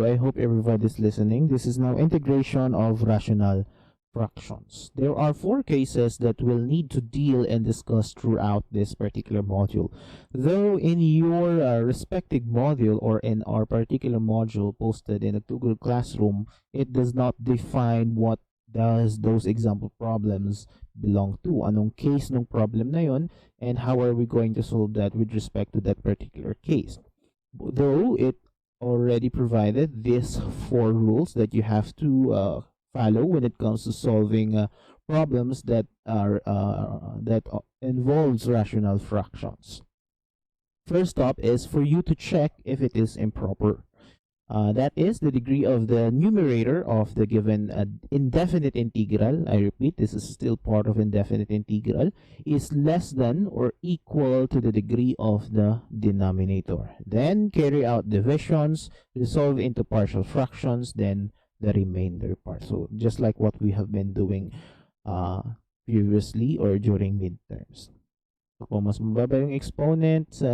So I hope everybody's listening. This is now integration of rational fractions. There are 4 cases that we'll need to deal and discuss throughout this particular module. Though in your respective module or in our particular module posted in the Google Classroom, it does not define what does those example problems belong to. Anong case ng problem na yun, and how are we going to solve that with respect to that particular case. Though it already provided these 4 rules that you have to follow when it comes to solving problems that are involves rational fractions. First up is for you to check if it is improper. That is the degree of the numerator of the given indefinite integral. I repeat, this is still part of indefinite integral, is less than or equal to the degree of the denominator. Then carry out divisions, resolve into partial fractions, then the remainder part. So just like what we have been doing previously or during midterms. So kung mas mababa yung exponent sa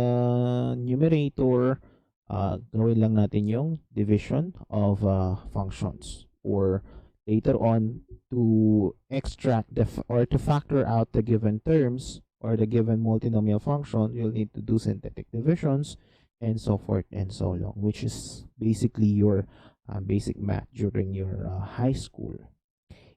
numerator, gawin lang natin yung division of functions, or later on to extract or to factor out the given terms or the given multinomial function, you'll need to do synthetic divisions and so forth and so on, which is basically your basic math during your high school.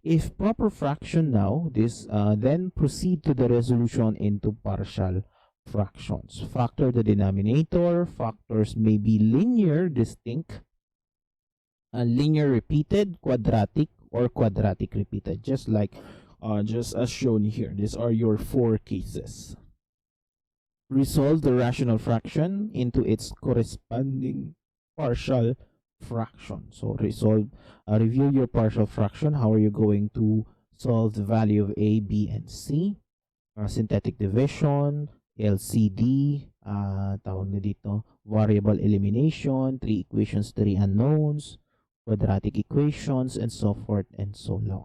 If proper fraction now, this then proceed to the resolution into partial fractions. Factor the denominator. Factors may be linear distinct, linear repeated, quadratic, or quadratic repeated, just like just as shown here. These are your 4 cases. Resolve the rational fraction into its corresponding partial fraction. So review your partial fraction. How are you going to solve the value of a, b, and c? Synthetic division, LCD, tawag na dito, variable elimination, 3 equations, 3 unknowns, quadratic equations, and so forth and so on.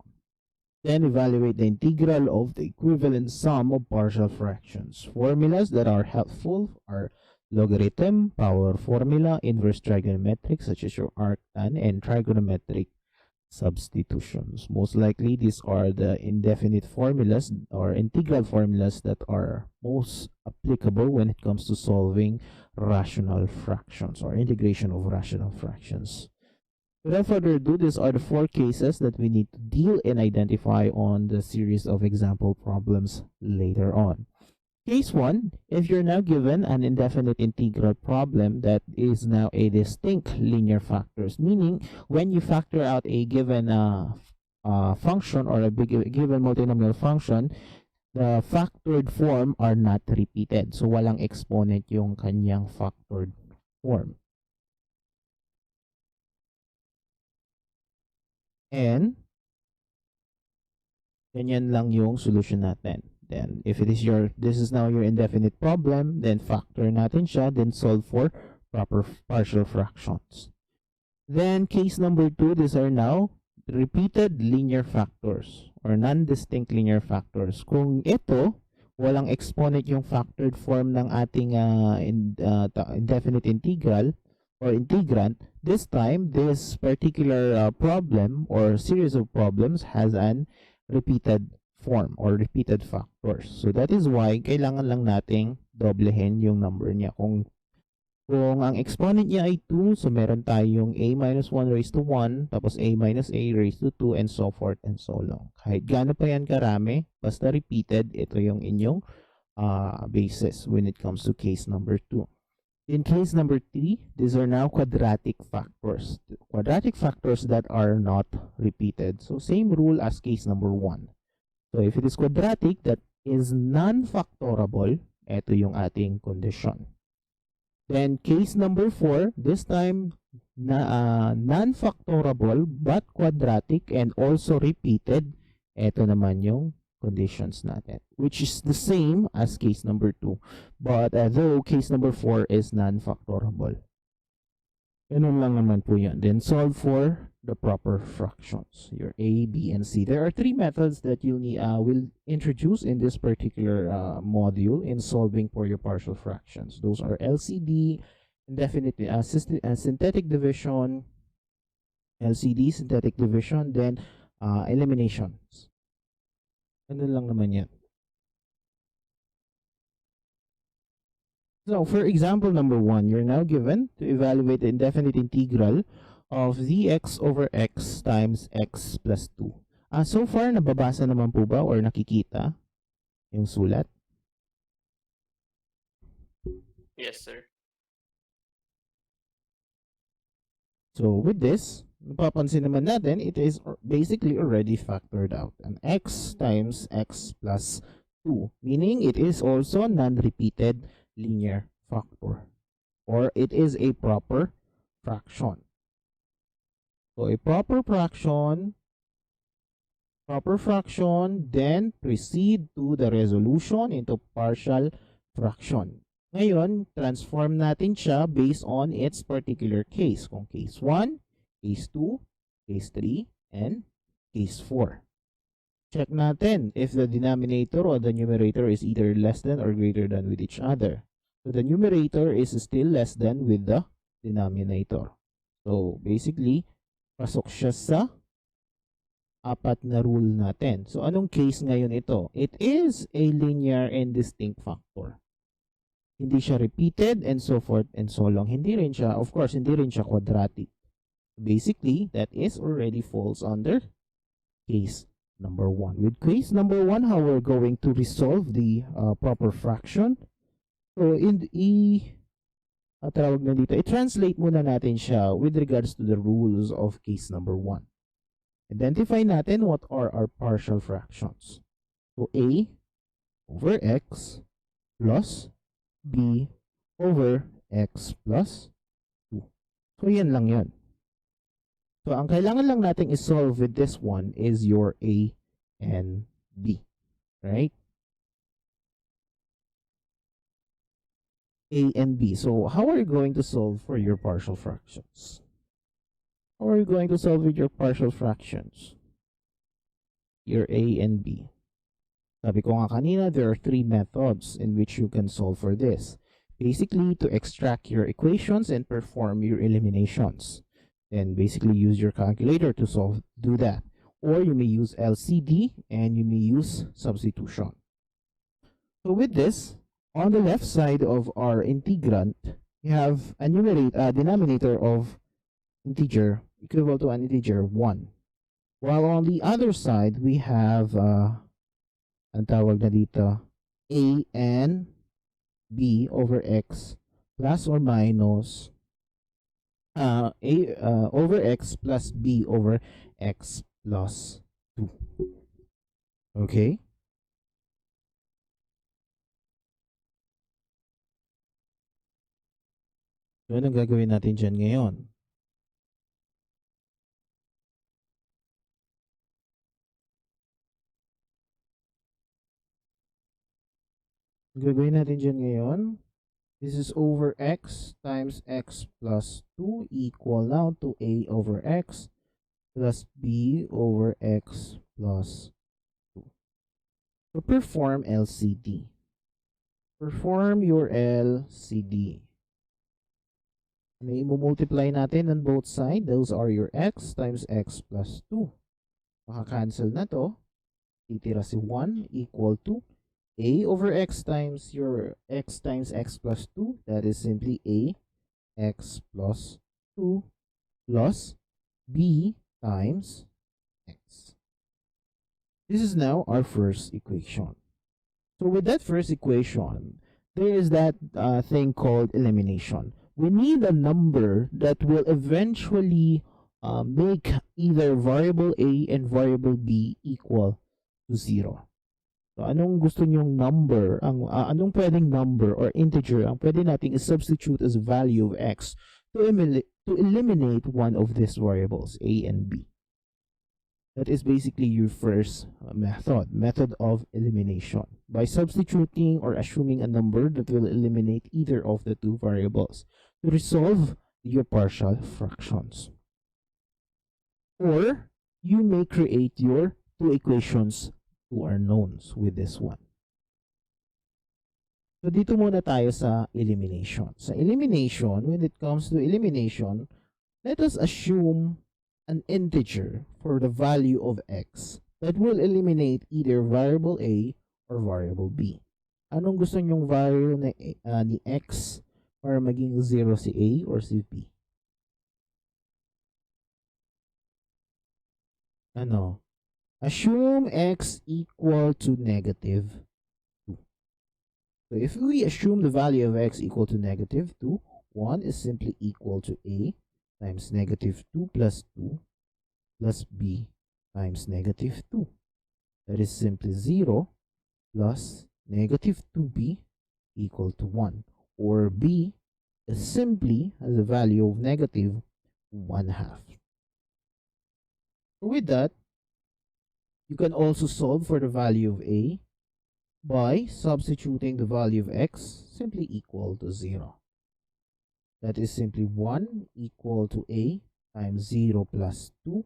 Then evaluate the integral of the equivalent sum of partial fractions. Formulas that are helpful are logarithm, power formula, inverse trigonometric such as your arctan, and trigonometric substitutions. Most likely these are the indefinite formulas or integral formulas that are most applicable when it comes to solving rational fractions or integration of rational fractions. Without further ado, these are the 4 cases that we need to deal and identify on the series of example problems later on. Case 1, if you're now given an indefinite integral problem that is now a distinct linear factors, meaning when you factor out a given function or a given multinomial function, the factored form are not repeated. So walang exponent yung kanyang factored form. And ganyan lang yung solution natin. Then, if it is this is now your indefinite problem, then factor natin siya, then solve for proper partial fractions. Then, case number 2, these are now repeated linear factors or non-distinct linear factors. Kung ito, walang exponent yung factored form ng ating indefinite integral or integrand, this time, this particular problem or series of problems has an repeated form or repeated factors. So that is why kailangan lang nating doblehin yung number niya. Kung ang exponent niya ay 2, so meron tayong a minus 1 raised to 1, tapos a minus a raised to 2, and so forth and so on. Kahit gaano pa yan karami, basta repeated, ito yung inyong basis when it comes to case number 2. In case number 3, these are now quadratic factors. Quadratic factors that are not repeated. So same rule as case number 1. So if it is quadratic that is non-factorable, ito yung ating condition. Then case number 4, this time non-factorable but quadratic and also repeated, ito naman yung conditions natin, which is the same as case number 2. But though case number 4 is non-factorable. Ganun lang naman po yan. Then solve for the proper fractions, your A, B, and C. There are 3 methods that you'll need, will introduce in this particular module in solving for your partial fractions. Those are LCD, indefinite synthetic division, LCD, synthetic division, then eliminations. Ganun lang naman yan. So for example number 1, you're now given to evaluate the indefinite integral of dx over x times x plus 2. So far, nababasa naman po ba or nakikita yung sulat? Yes, sir. So with this, napapansin naman natin, it is basically already factored out. An x times x plus 2, meaning it is also non-repeated linear factor, or it is a proper fraction. So a proper fraction, then proceed to the resolution into partial fraction. Ngayon, transform natin siya based on its particular case. Kung case 1, case 2, case 3, and case 4. Check natin if the denominator or the numerator is either less than or greater than with each other. So the numerator is still less than with the denominator. So basically, pasok siya sa apat na rule natin. So anong case ngayon ito? It is a linear and distinct factor. Hindi siya repeated and so forth and so long. Hindi rin siya, of course, hindi rin siya quadratic. Basically, that is already falls under case number 1. With case number 1, how we're going to resolve the proper fraction. So, tawag na dito, i-translate muna natin siya with regards to the rules of case number 1. Identify natin what are our partial fractions. So, a over x plus b over x plus 2. So, yan lang yun. So, ang kailangan lang natin isolve with this one is your a and b. Right? A and b. So, how are you going to solve for your partial fractions? How are you going to solve with your partial fractions? Your a and b. Sabi ko nga kanina, there are 3 methods in which you can solve for this. Basically, to extract your equations and perform your eliminations. Then basically use your calculator to do that. Or you may use LCD and you may use substitution. So with this, on the left side of our integrand, we have a denominator of integer equal to an integer 1. While on the other side, we have ang tawag na dito, a and b over x plus or minus over x plus b over x plus 2. Okay? So, anong gagawin natin dyan ngayon? Gagawin natin dyan ngayon, this is over x times x plus 2 equal now to a over x plus b over x plus 2. So perform LCD. Perform your LCD. Ano yung multiply natin on both sides? Those are your x times x plus 2. Maka-cancel na to. Titira si 1 equal to a over x times your x times x plus 2. That is simply a x plus 2 plus b times x. This is now our first equation. So with that first equation, there is that thing called elimination. We need a number that will eventually make either variable a and variable b equal to 0. So, anong gusto nyong number, anong pwedeng number or integer ang pwede nating substitute as value of x to eliminate one of these variables, a and b. That is basically your first method of elimination. By substituting or assuming a number that will eliminate either of the 2 variables to resolve your partial fractions. Or, you may create your 2 equations who are knowns with this one. So, dito muna tayo sa elimination. Sa elimination, when it comes to elimination, let us assume an integer for the value of x that will eliminate either variable a or variable b. Anong gusto nyong value ni x para maging 0 si a or si b? Ano? Assume x equal to negative 2. So if we assume the value of x equal to negative 2, 1 is simply equal to a times negative 2 plus 2 plus b times negative 2. That is simply 0 plus negative 2b equal to 1. Or b is simply as a value of negative 1/2. So with that, you can also solve for the value of a by substituting the value of x simply equal to 0. That is simply 1 equal to a times 0 plus 2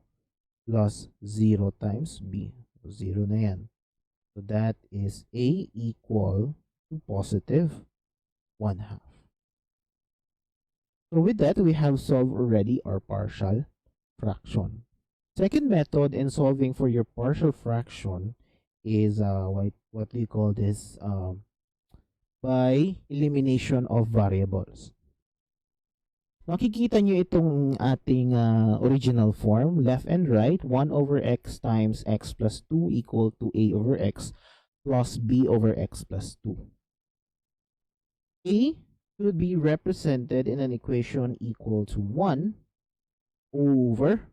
plus 0 times b. So 0 na yan. So that is a equal to positive 1/2. So with that, we have solved already our partial fraction. Second method in solving for your partial fraction is what we call this by elimination of variables. Makikita nyo itong ating original form, left and right, 1 over x times x plus 2 equal to a over x plus b over x plus 2. A could be represented in an equation equal to 1 over,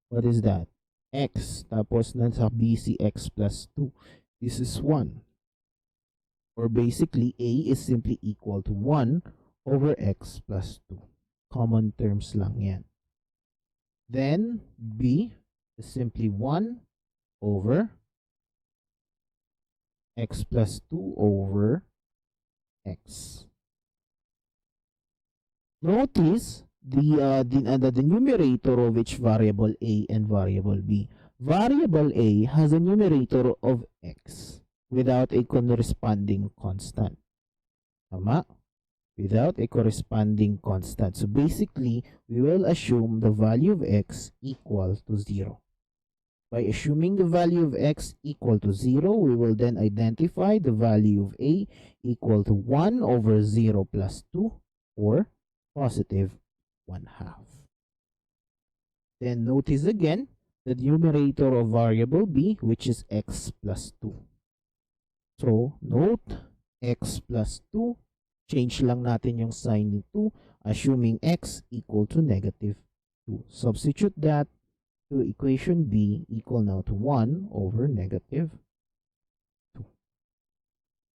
what is that? X, tapos nasa b si x plus 2. This is 1. Or basically, a is simply equal to 1 over x plus 2. Common terms lang yan. Then, b is simply 1 over x plus 2 over x. Notice the numerator of each variable a and variable b. Variable a has a numerator of x without a corresponding constant. Tama? Without a corresponding constant. So basically, we will assume the value of x equal to 0. By assuming the value of x equal to 0, we will then identify the value of a equal to 1 over 0 plus 2 or positive 1/2. Then notice again the numerator of variable b, which is x plus 2. So note x plus 2, change lang natin yung sign ni 2, assuming x equal to negative 2. Substitute that to equation b equal now to 1 over negative 2.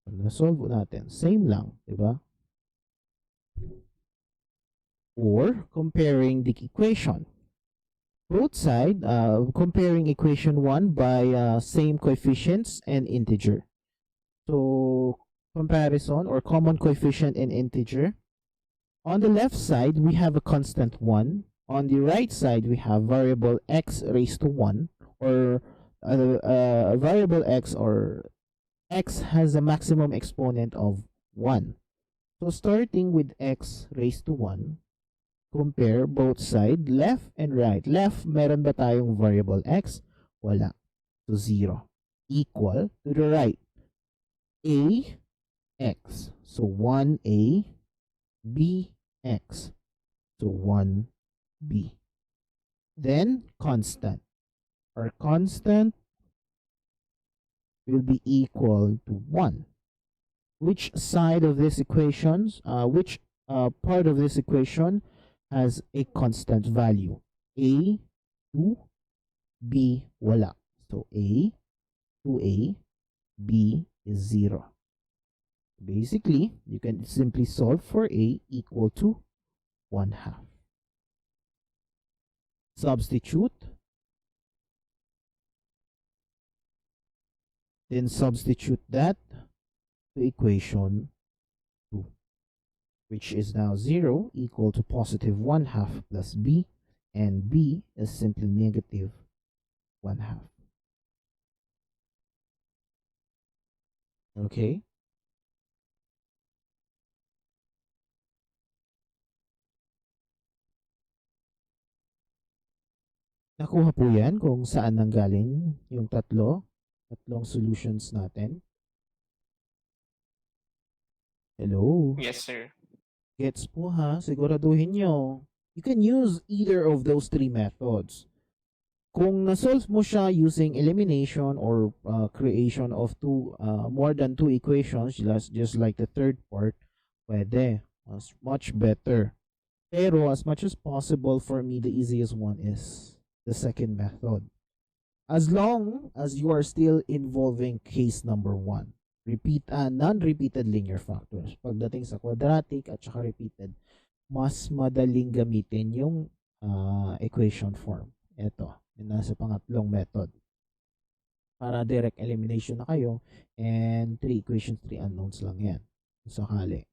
So na-solve natin. Same lang, diba? Or comparing the equation. Both sides, comparing equation 1 by same coefficients and integer. So comparison or common coefficient and integer. On the left side, we have a constant 1. On the right side, we have variable x raised to 1, or variable x, or x has a maximum exponent of 1. So starting with x raised to 1, compare both sides, left and right. Left, meron ba tayong variable x? Wala. So 0. Equal to the right. A, x. So 1a, b, x. So 1b. Then constant. Our constant will be equal to 1. Which side of this equations, which part of this equation has a constant value? A, 2, B, wala. So A, 2A, B is 0. Basically, you can simply solve for A equal to 1/2. Substitute. Then substitute that to equation 2, which is now 0 equal to positive 1/2 plus b, and b is simply negative 1/2. Okay. Nakuha po yan kung saan nanggaling yung tatlong solutions natin. Hello? Yes, sir. Gets po ha? Siguraduhin nyo. You can use either of those three methods. Kung na-solve mo siya using elimination or creation of more than two equations, just like the third part, pwede. Mas much better. Pero as much as possible, for me, the easiest one is the second method. As long as you are still involving case number 1. Non-repeated linear factors. Pagdating sa quadratic at saka repeated, mas madaling gamitin yung equation form. Ito, yung nasa pangatlong method. Para direct elimination na kayo and 3 equations, 3 unknowns lang yan. Sakali.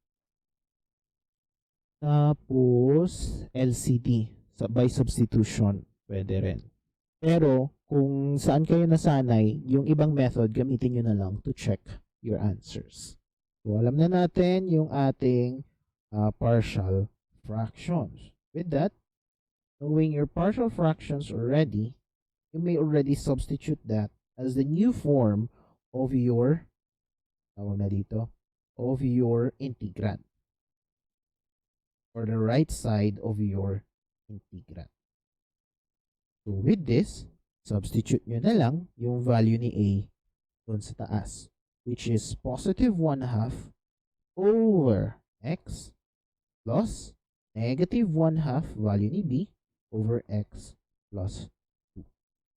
Tapos, LCD, by substitution, pwede rin. Pero, kung saan kayo nasanay, yung ibang method, gamitin nyo na lang to check your answers. So, alam na natin yung ating partial fractions. With that, knowing your partial fractions already, you may already substitute that as the new form of your, of your integrand. Or the right side of your integrand. So with this, substitute nyo na lang yung value ni A dun sa taas, which is positive 1/2 over x plus negative 1/2 value ni B over x plus 2.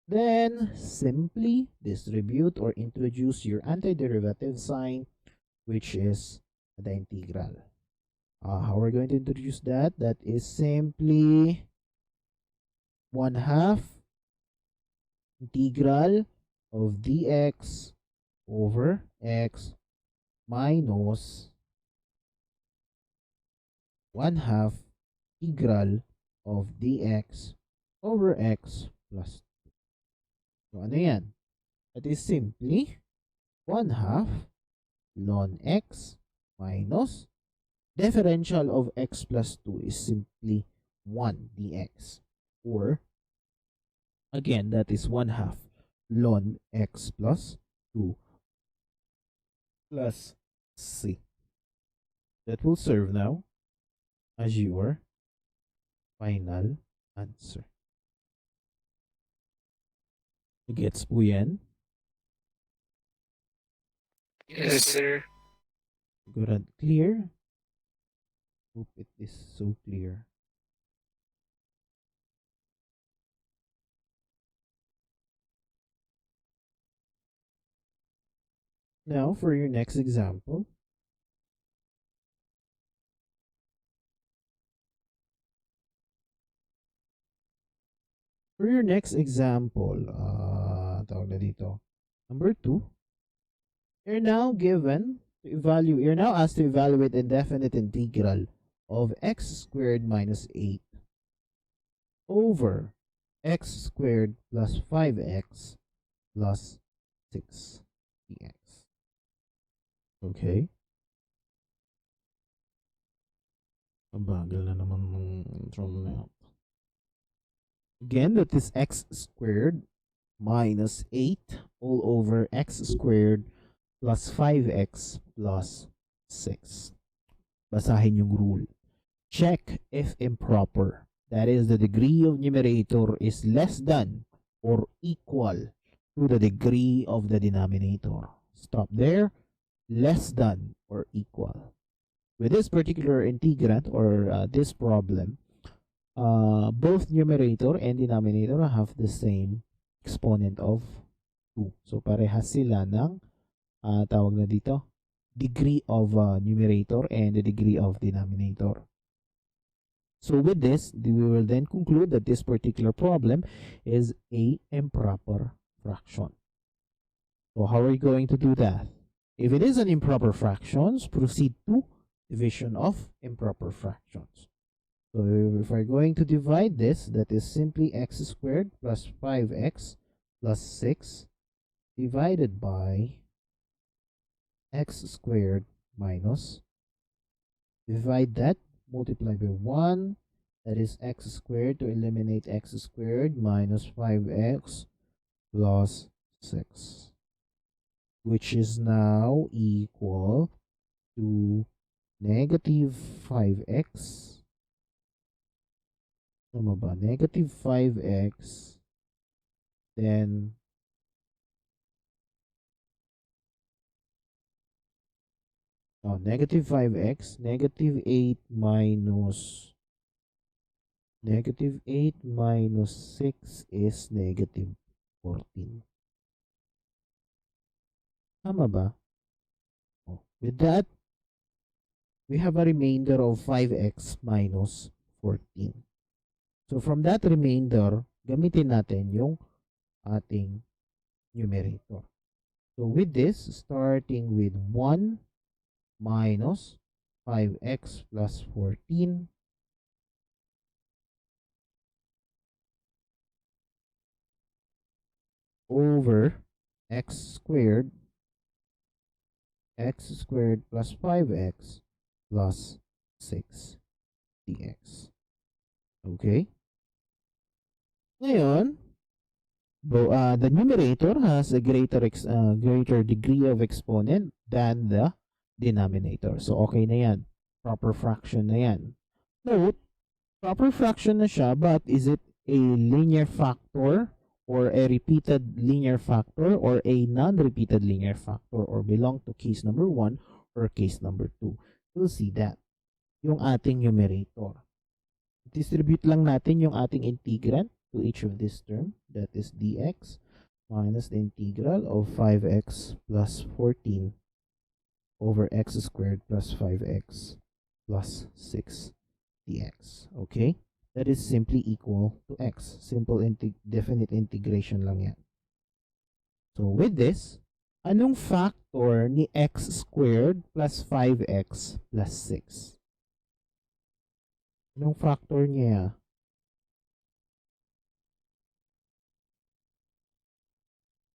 Then, simply distribute or introduce your antiderivative sign, which is the integral. How we're going to introduce that? That is simply 1/2 integral of dx over x minus 1/2 integral of dx over x plus 2. So, ano yan? That is simply 1/2 ln x minus differential of x plus 2 is simply 1 dx. Or, again, that is 1/2 ln x plus 2 plus c. That will serve now as your final answer. Gets po yan? Yes, sir. Good and clear? Hope it is so clear. Now, for your next example. For your next example, tawag na dito, number 2, you're now asked to evaluate indefinite integral of x squared minus 8 over x squared plus 5x plus 6 dx. Okay? Mabagal na naman ng intro na. Again, that is x squared minus 8 all over x squared plus 5x plus 6. Basahin yung rule. Check if improper. That is, the degree of numerator is less than or equal to the degree of the denominator. Stop there. Less than or equal. With this particular integrand or this problem, both numerator and denominator have the same exponent of 2. So, parehas sila ng tawag na dito, degree of numerator and the degree of denominator. So, with this, we will then conclude that this particular problem is a improper fraction. So, how are we going to do that? If it is an improper fraction, proceed to division of improper fractions. So if we're going to divide this, that is simply x squared plus 5x plus 6 divided by x squared minus, divide that, multiply by 1, That is x squared to eliminate x squared minus 5x plus 6, which is now equal to negative 5x. Tama ba? Negative 5x, then negative 5x, negative 8 minus 6 is negative 14. Tama ba? With that, we have a remainder of 5x minus 14. So from that remainder, gamitin natin yung ating numerator. So with this, starting with 1 minus 5x plus 14 over x squared plus 5x plus 6 dx. Okay? Ngayon, the numerator has a greater degree of exponent than the denominator. So, okay na yan. Proper fraction na yan. Note, proper fraction na siya, but is it a linear factor or a repeated linear factor or a non-repeated linear factor or belong to case number 1 or case number 2? We'll see that. Yung ating numerator. Distribute lang natin yung ating integrand to each of this term, that is dx minus the integral of 5x plus 14 over x squared plus 5x plus 6 dx. Okay? That is simply equal to x. Simple definite integration lang yan. So with this, anong factor ni x squared plus 5x plus 6? Anong factor niya?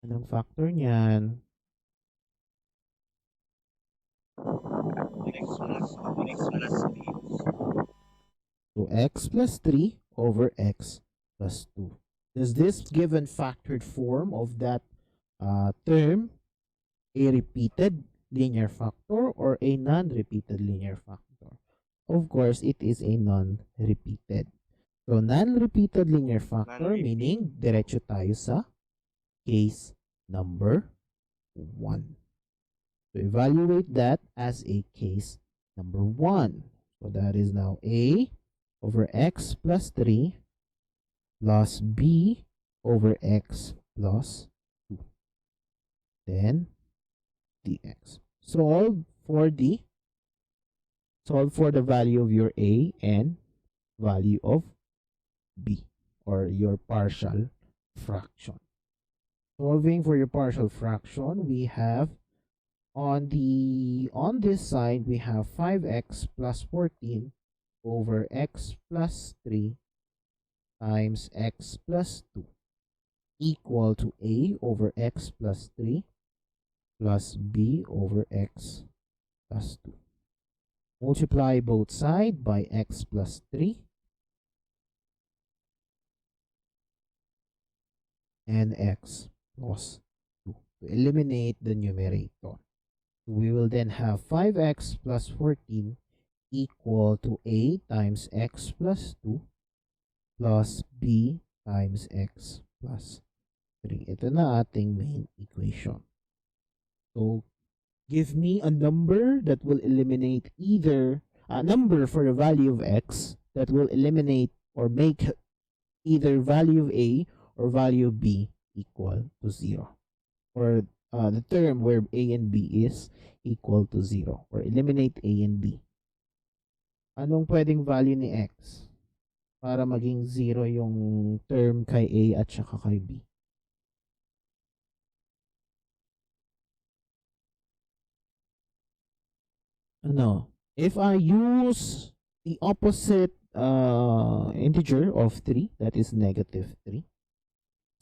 Anong factor niyan? So, x plus 3 over x plus 2. Does this given factored form of that term a repeated linear factor or a non-repeated linear factor? Of course, it is a non-repeated. So, non-repeated linear factor meaning diretso tayo sa case number 1. So, evaluate that as a case number 1. So, that is now a over x plus 3 plus b over x plus 2. Then, dx. Solve for the value of your a and value of b, or your partial fraction. Solving for your partial fraction, we have on this side we have 5x plus 14 over x plus 3 times x plus 2 equal to a over x plus 3 plus b over x plus 2. Multiply both sides by x plus 3 and x plus 2 to eliminate the numerator. We will then have 5x plus 14 equal to a times x plus 2 plus b times x plus 3. Ito na ating main equation. So, give me a number that will eliminate either a number for the value of x that will eliminate or make either value of a or value of b equal to 0. Or the term where a and b is equal to 0. Or eliminate a and b. Anong pwedeng value ni x para maging 0 yung term kay a at saka kay b? Ano? If I use the opposite integer of 3, that is negative 3,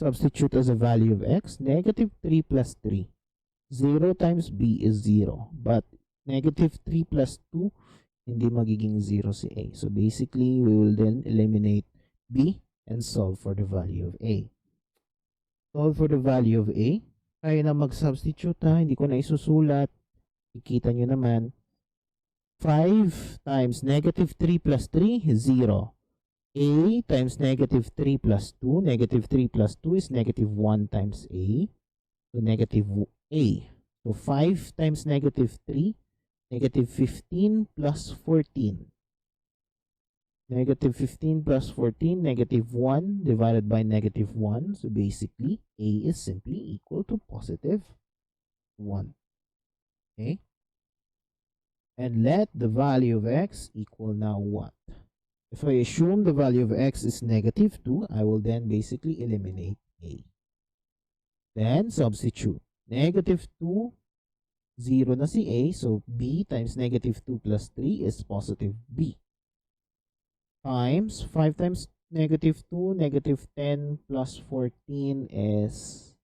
substitute as a value of x, negative 3 plus 3. 0 times b is 0. But negative 3 plus 2 hindi magiging 0 si A. So basically, we will then eliminate B and solve for the value of A. Solve for the value of A. Kaya na mag-substitute ha, hindi ko na isusulat. Ikita nyo naman. 5 times negative 3 plus 3 is 0. A times negative 3 plus 2. Negative 3 plus 2 is negative 1 times A. So negative A. So 5 times negative 3, negative 15 plus 14. Negative 15 plus 14, negative 1 divided by negative 1. So basically, A is simply equal to positive 1. Okay? And let the value of x equal now what? If I assume the value of x is negative 2, I will then basically eliminate A. Then substitute. Negative 2, 0 na si A. So B times negative 2 plus 3 is positive B. Times 5 times negative 2, negative 10 plus 14 is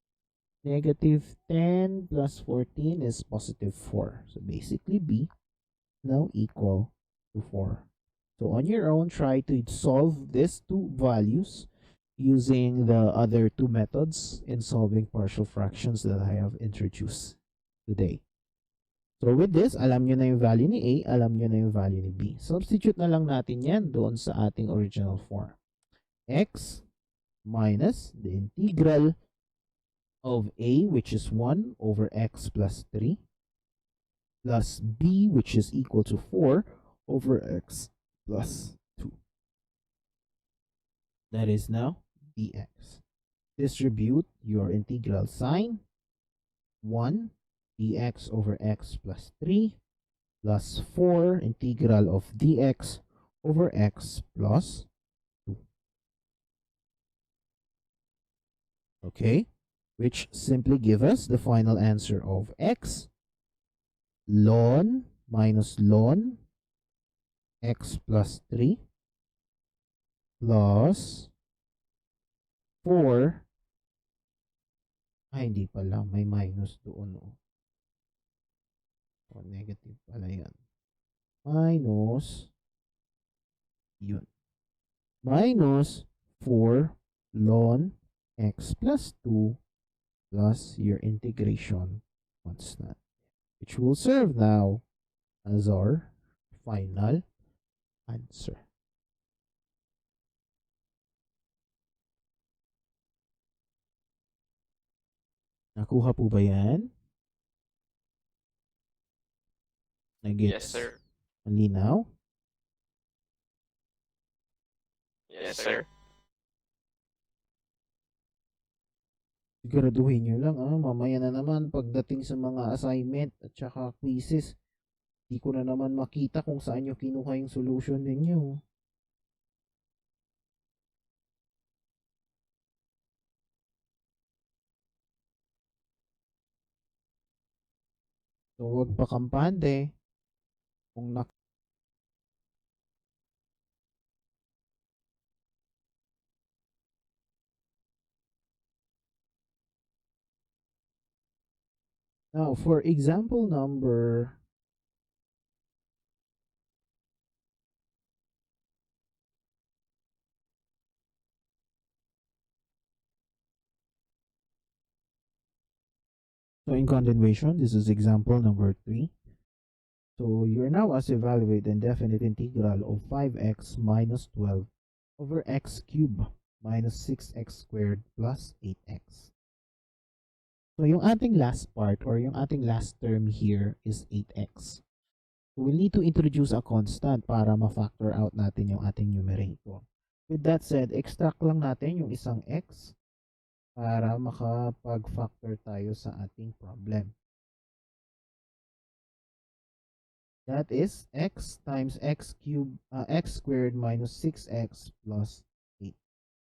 negative 10 plus 14 is positive 4. So basically B now equal to 4. So on your own, try to solve these two values using the other two methods in solving partial fractions that I have introduced today. So with this, alam nyo na yung value ni A, alam nyo na yung value ni B. Substitute na lang natin yan doon sa ating original form. X minus the integral of A, which is 1 over x plus 3, plus B, which is equal to 4 over x plus 2. That is now dx. Distribute your integral sign. 1 dx over x plus 3 plus 4 integral of dx over x plus 2. Okay, which simply give us the final answer of x ln minus ln x plus 3 plus 4. Ay, hindi pala. May minus doon. O, negative pala yan. Minus, yun. Minus 4 ln x plus 2 plus your integration constant, which will serve now as our final answer. Nakuha po ba yan? Yes, sir. Malinaw? Yes, sir. Siguraduhin nyo lang, mamaya na naman pagdating sa mga assignment at saka quizzes, di ko na naman makita kung saan nyo kinuha yung solution ninyo. So, huwag pa kampante. Kung Now, for example number So in continuation, this is example number 3. So you're now asked to evaluate the indefinite integral of 5x minus 12 over x cubed minus 6x squared plus 8x. So yung ating last part or yung ating last term here is 8x. So we'll need to introduce a constant para ma-factor out natin yung ating numerator. With that said, extract lang natin yung isang x para makapag-factor tayo sa ating problem. That is x times x cubed, x squared minus 6x plus 8.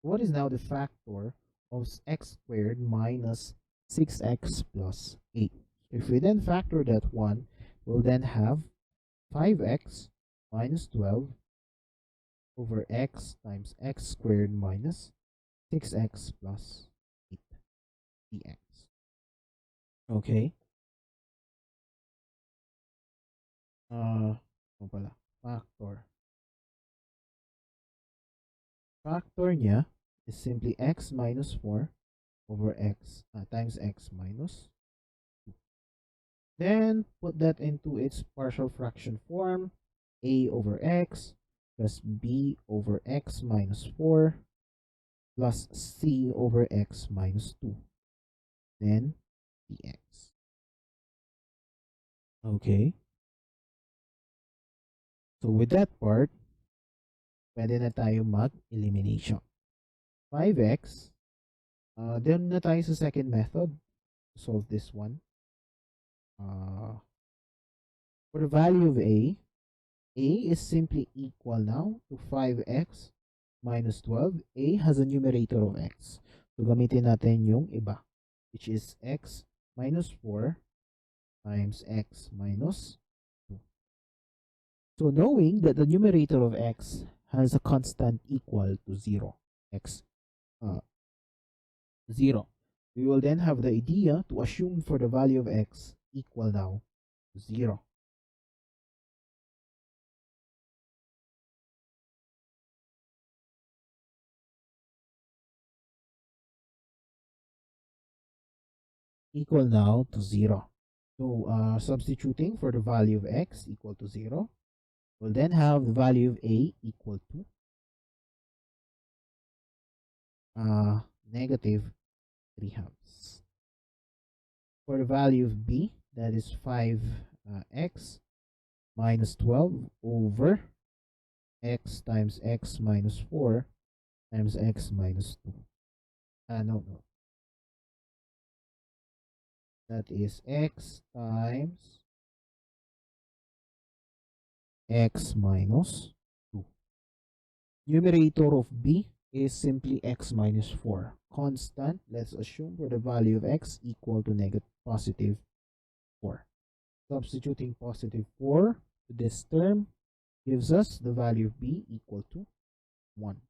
What is now the factor of x squared minus 6x plus 8? If we then factor that one, we'll then have 5x minus 12 over x times x squared minus 6x plus 8 dx. Okay. Ano pala? factor. Factor niya is simply x minus 4 over x times x minus 2. Then put that into its partial fraction form. A over x plus b over x minus 4 plus c over x minus 2. Then dx. Okay. So with that part, pwede na tayo mag-elimination. 5x. Then na tayo sa second method to solve this one. For the value of a is simply equal now to 5x minus 12. A has a numerator of x. So gamitin natin yung iba, which is x minus 4 times x minus 2. So knowing that the numerator of x has a constant equal to 0, x 0, we will then have the idea to assume for the value of x equal now to 0. Equal now to 0. So substituting for the value of x equal to 0, we'll then have the value of a equal to negative 3/2. For the value of b, that is 5x minus 12 over x times x minus 4 times x minus 2. No. That is x times x minus 2. Numerator of b is simply x minus 4. Constant, let's assume for the value of x equal to positive 4. Substituting positive 4 to this term gives us the value of b equal to 1.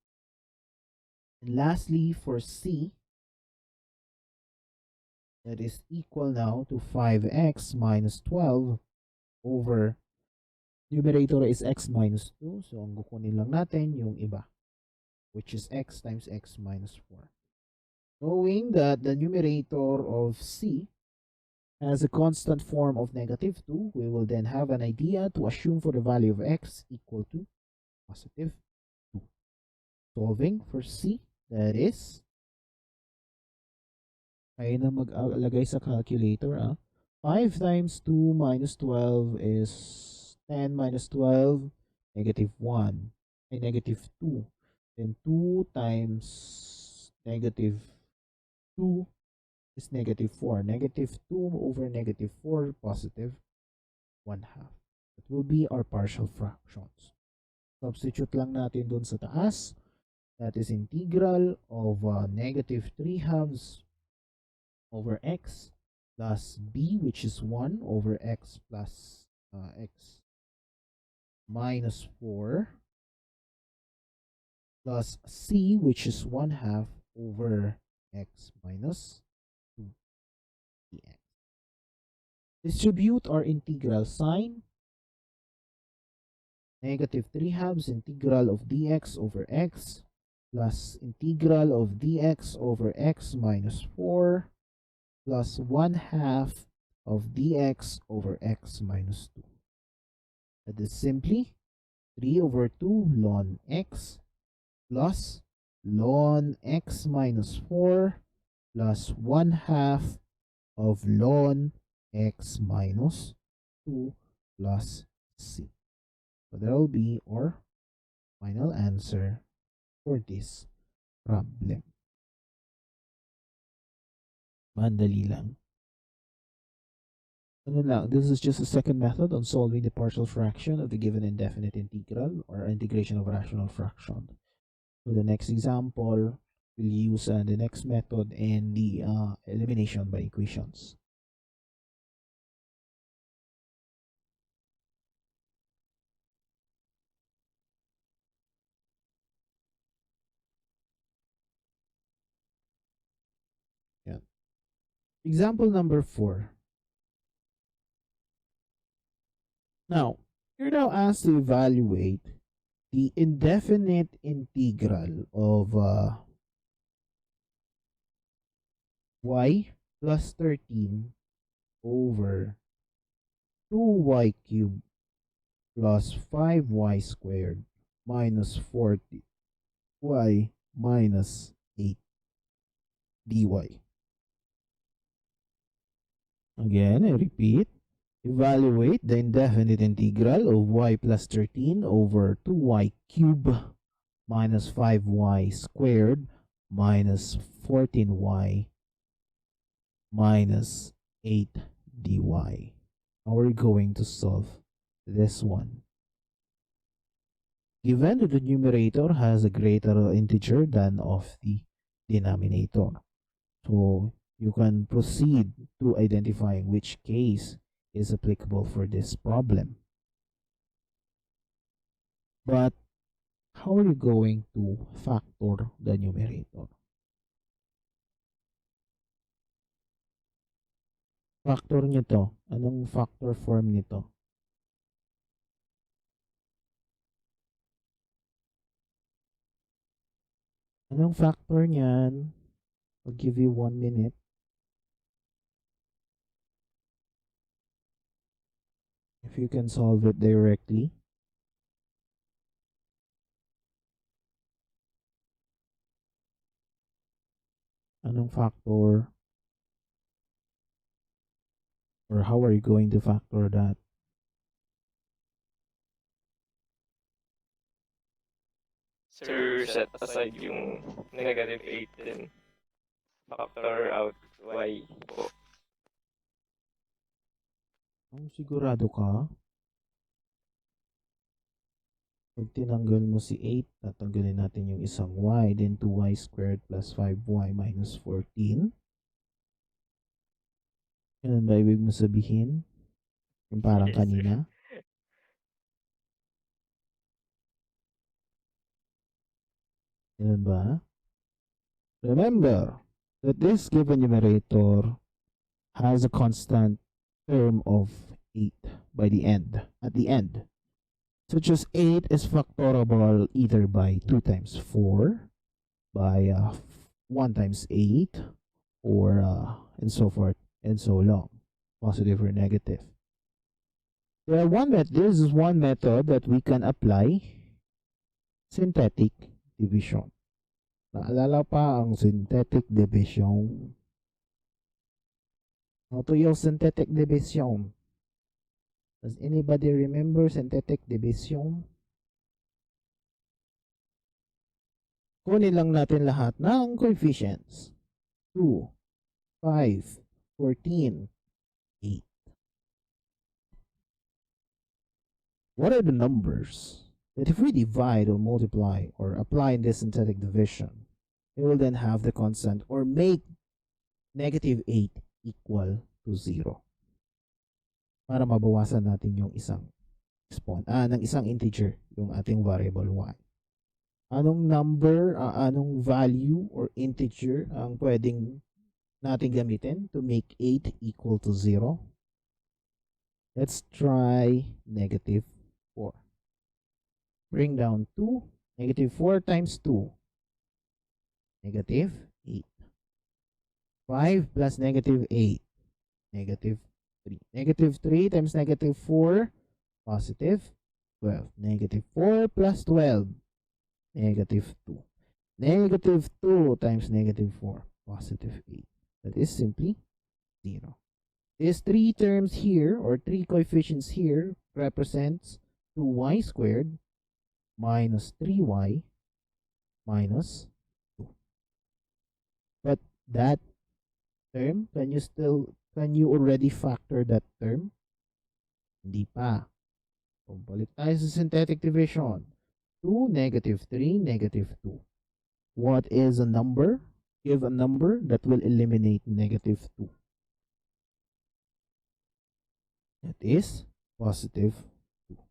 And lastly, for c, that is equal now to 5x minus 12 over numerator is x minus 2. So ang kukunin lang natin yung iba, which is x times x minus 4. Knowing that the numerator of c has a constant form of negative 2, we will then have an idea to assume for the value of x equal to positive 2. Solving for c, that is, kaya na mag-lagay sa calculator. 5 times 2 minus 12 is 10 minus 12, negative 1, ay negative 2. Then 2 times negative 2 is negative 4. Negative 2 over negative 4, positive 1/2. That will be our partial fractions. Substitute lang natin dun sa taas. That is integral of negative 3/2 over x plus b, which is 1 over x plus x minus 4 plus c, which is 1/2 over x minus 2 dx. Distribute our integral sign. Negative 3/2 integral of dx over x plus integral of dx over x minus 4 plus 1/2 of dx over x minus 2. That is simply 3 over 2 ln x plus ln x minus 4 plus 1/2 of ln x minus 2 plus c. So that will be our final answer for this problem. Mandali lang. This is just a second method on solving the partial fraction of the given indefinite integral or integration of rational fraction. So the next example, we'll use the next method and the elimination by equations. Yeah. Example number 4. Now, You're now asked to evaluate the indefinite integral of y plus 13 over 2y cubed plus 5y squared minus 40y minus 8 dy. Again, I repeat, evaluate the indefinite integral of y plus 13 over 2y cubed minus 5y squared minus 14y minus 8 dy. How are we going to solve this one? Given that the numerator has a greater integer than of the denominator. So you can proceed to identifying which case is applicable for this problem. But how are you going to factor the numerator? Factor nyo to. Anong factor form nito? Anong factor niyan? I'll give you 1 minute. If you can solve it directly. Anong factor? Or how are you going to factor that? Sir, set aside yung negative 8 din. Factor out y po. Sigurado ka? Pag tinanggal mo si 8, tatanggalin natin yung isang y, then 2y squared plus 5y minus 14. Ganun ba ibig mo sabihin? Yung parang Yes, kanina? Ganun ba? Remember that this given numerator has a constant term of 8 by the end, at the end. Such as 8 is factorable either by 2 times 4, by 1 times 8, or and so forth and so long, positive or negative. This is one method that we can apply, synthetic division. Naalala pa ang synthetic division? How to use synthetic division? Does anybody remember synthetic division? Kunin lang natin lahat ng coefficients. 2, 5, 14, 8. What are the numbers that if we divide or multiply or apply in this synthetic division, it will then have the constant or make negative 8 equal to 0? Para mabawasan natin yung isang ng isang integer, yung ating variable y. Anong number, anong value or integer ang pwedeng natin gamitin to make 8 equal to 0? Let's try negative 4. Bring down 2. Negative 4 times 2. Negative 8. 5 plus negative 8. Negative 3. Negative 3 times negative 4. Positive 12. Negative 4 plus 12. Negative 2. Negative 2 times negative 4. Positive 8. That is simply 0. These 3 terms here, or 3 coefficients here, represents 2y squared minus 3y minus 2. But that term, can you already factor that term? Hindi pa. So, balik tayo sa synthetic division. 2, negative 3, negative 2. What is a number? Give a number that will eliminate negative 2. That is positive 2.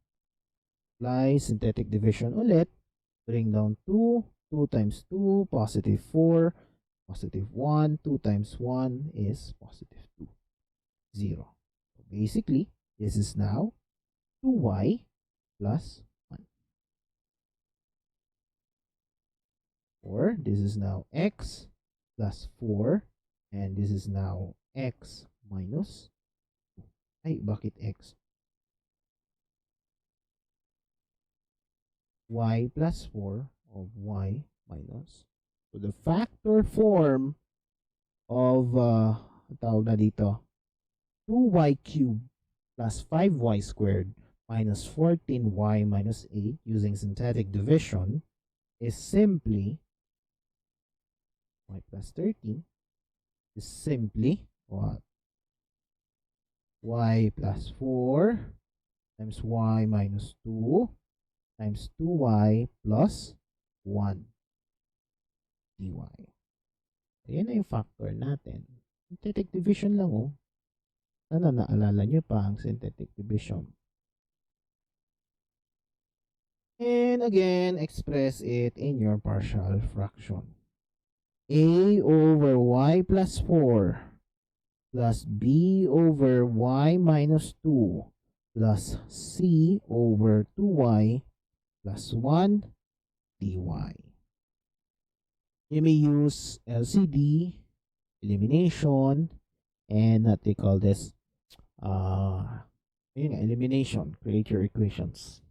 Apply synthetic division ulit. Bring down 2. 2 times 2, positive 4. Positive 1. 2 times 1 is positive 2. 0. So basically, this is now 2y plus 1. Or this is now x plus 4. And this is now x minus 2. Ay, bakit x? Y plus 4 of y minus. So the factor form of, tawag na dito, 2y cubed plus 5y squared minus 14y minus 8 using synthetic division is simply y plus 13 is simply what? Y plus 4 times y minus 2 times 2y plus 1 dy. Ayan na yung factor natin. Synthetic division lang, oh. Sana naalala nyo pa ang synthetic division. And again, express it in your partial fraction. A over y plus 4 plus b over y minus 2 plus c over 2y plus 1 dy. You may use LCD, elimination, and what they call this, elimination. Create your equations.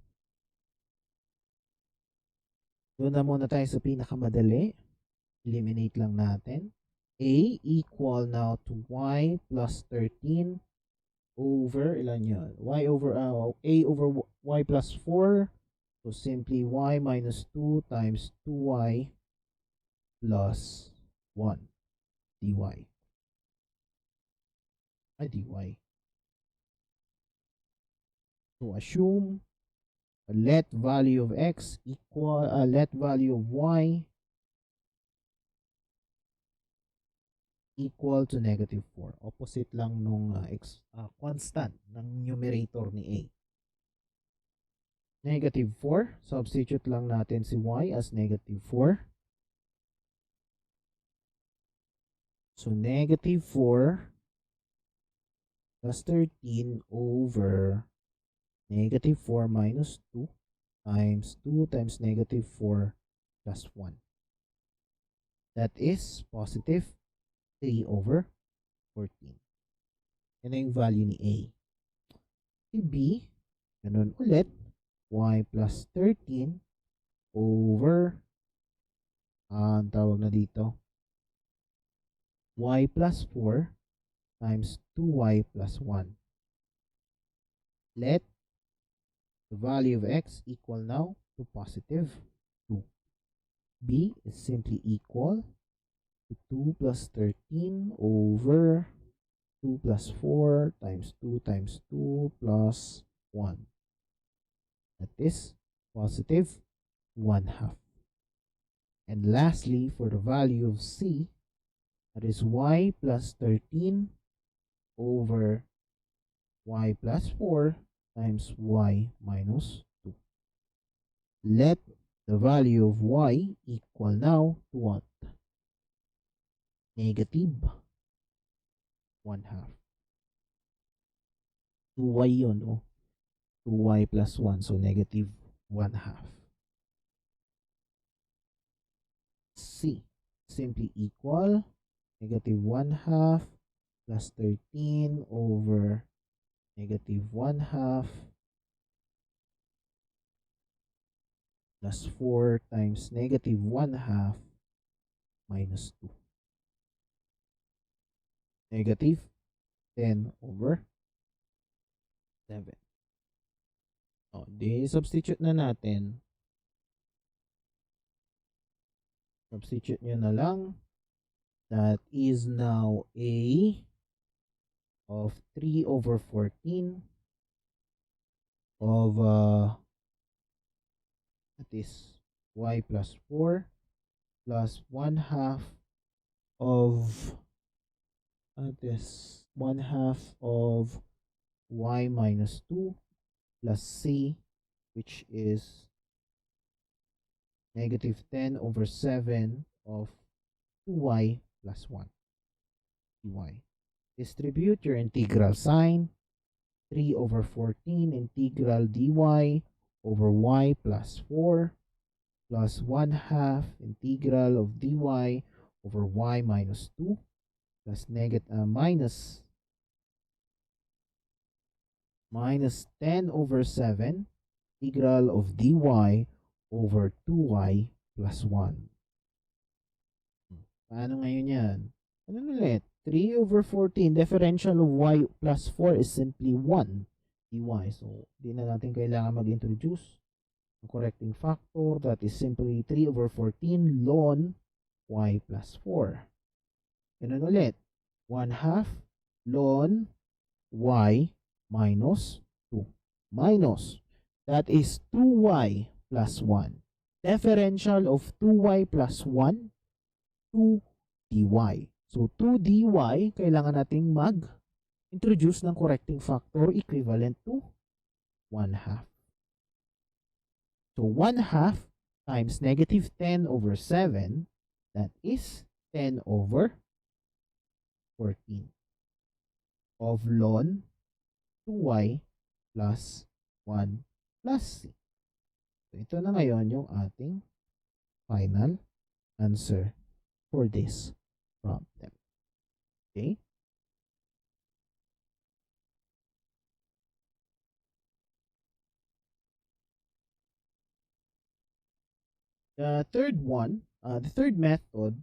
Doon na muna tayo sa pinakamadali. Eliminate lang natin. A equal now to y plus 13 over, ilan yun? A over y plus 4. So simply y minus 2 times 2y plus 1 dy. Dy. So assume let value of x equal, let value of y equal to negative 4. Opposite lang nung constant ng numerator ni a. Negative 4. Substitute lang natin si y as negative 4. So negative 4 plus 13 over negative 4 minus 2 times 2 times negative 4 plus 1. That is positive 3 over 14. Yan na yung value ni A. Si B, ganun ulit, y plus 13 over, ang tawag na dito, y plus 4 times 2y plus 1. Let the value of x equal now to positive 2. B is simply equal to 2 plus 13 over 2 plus 4 times 2 times 2 plus 1. That is positive 1/2. And lastly, for the value of C, that is y plus 13 over y plus 4 times y minus 2. Let the value of y equal now to what? Negative 1/2. 2y yun, oh. 2y plus 1, so negative 1/2. C, simply equal negative 1/2 plus 13 over negative 1/2 plus 4 times negative 1/2 minus 2. Negative 10 over 7. O, di substitute na natin. Substitute nyo na lang. That is now A of 3 over 14 of that is y plus 4 plus 1/2 of that is 1/2 of y minus 2 plus c, which is negative 10 over 7 of 2y plus 1 dy. Distribute your integral sign. 3 over 14 integral dy over y plus 4 plus 1/2 integral of dy over y minus 2 plus minus 10 over 7 integral of dy over 2y plus 1. Paano ngayon yan? Ano ulit? 3 over 14. Differential of y plus 4 is simply 1 dy. So, di na natin kailangan mag-introduce ang correcting factor. That is simply 3 over 14 ln y plus 4. Ganun ulit. 1/2 ln y minus 2. Minus. That is 2y plus 1. Differential of 2y plus 1, 2 dy. So, 2 dy, kailangan nating mag-introduce ng correcting factor equivalent to 1/2. So, 1/2 times negative 10 over 7, that is 10 over 14 of ln 2y plus 1 plus c. So, ito na ngayon yung ating final answer for this problem. Okay? The third method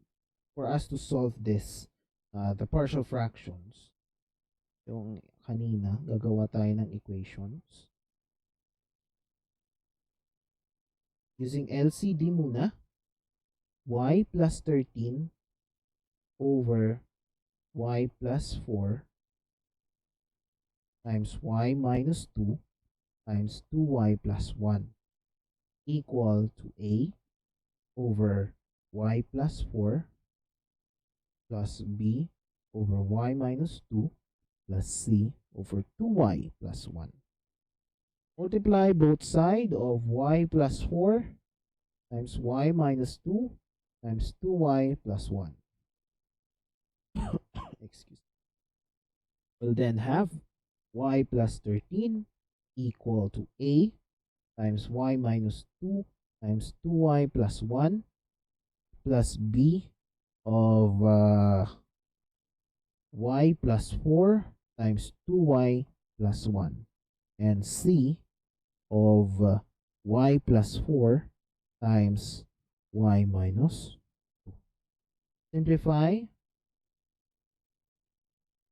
for us to solve this, the partial fractions, yung kanina, gagawa tayo ng equations. Using LCD muna, y plus 13 over y plus 4 times y minus 2 times 2y plus 1 equal to a over y plus 4 plus b over y minus 2 plus c over 2y plus 1. Multiply both sides of y plus 4 times y minus 2 times 2y plus 1. Excuse me. We'll then have y plus 13 equal to a times y minus 2 times 2y plus 1 plus b of y plus 4 times 2y plus 1 and c of y plus 4 times y minus 2. Simplify.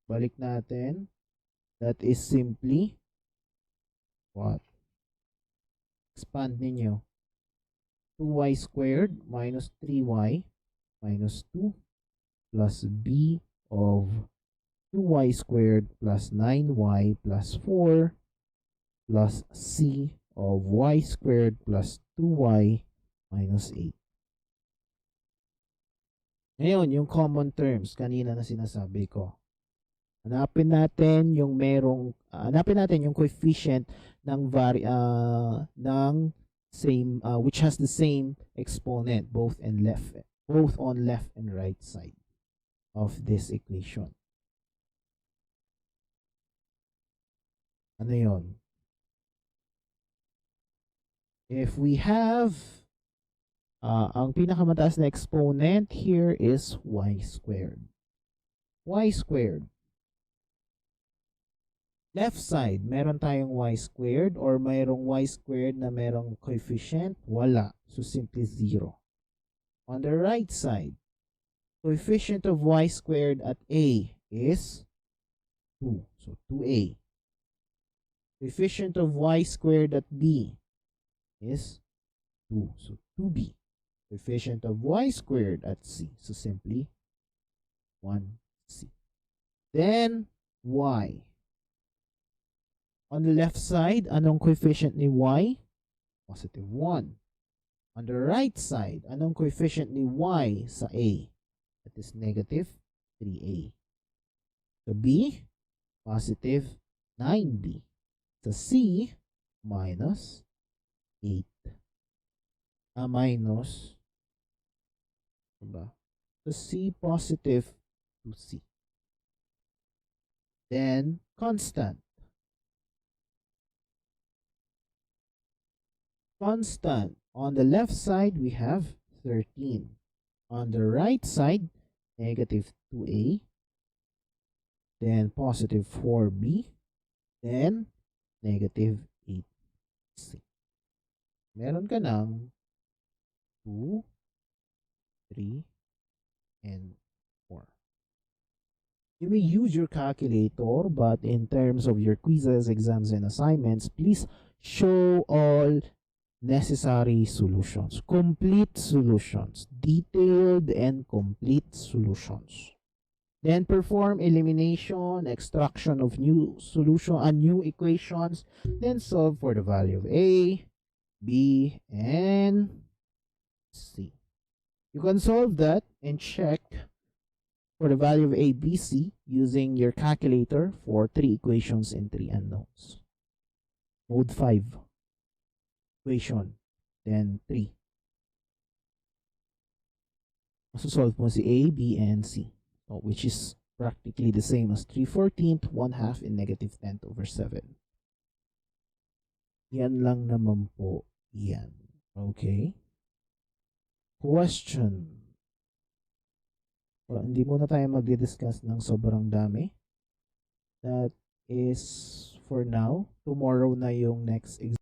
Balik natin. That is simply what? Expand ninyo. 2y squared minus 3y minus 2 plus b of 2y squared plus 9y plus 4 plus c of y squared plus 2y minus 8. Ngayon, yung common terms, kanina na sinasabi ko. Hanapin natin yung coefficient ng same which has the same exponent both on left and right side of this equation. Ano yon? If we have ang pinakamataas na exponent here is y squared. Y squared. Left side, meron tayong y squared or mayroong y squared na merong coefficient? Wala. So, simply 0. On the right side, coefficient of y squared at a is 2. So, 2a. Coefficient of y squared at b is 2. So, 2b. Coefficient of y squared at c. So, simply 1c. Then, y. On the left side, anong coefficient ni y? Positive 1. On the right side, anong coefficient ni y sa a? That is negative 3a. Sa b, positive 9b. Sa c, minus 8. Minus, diba? Sa c, positive 2c. Then, constant. constant. On the left side, we have 13. On the right side, negative 2a, then positive 4b, then negative 8c. Meron ka ng 2, 3, and 4. You may use your calculator, but in terms of your quizzes, exams, and assignments, please show all necessary solutions, complete solutions, detailed and complete solutions. Then perform elimination, extraction of new solution and new equations, then solve for the value of A, B, and C. You can solve that and check for the value of A, B, C using your calculator for 3 equations and 3 unknowns. Mode 5. Equation, then 3. Masosolve mo si A, B, and C, which is practically the same as 3/14, 1/2, and negative 10 over 7. Yan lang naman po yan. Okay? Question. Well, hindi muna tayo magdi-discuss ng sobrang dami. That is for now. Tomorrow na yung next exam.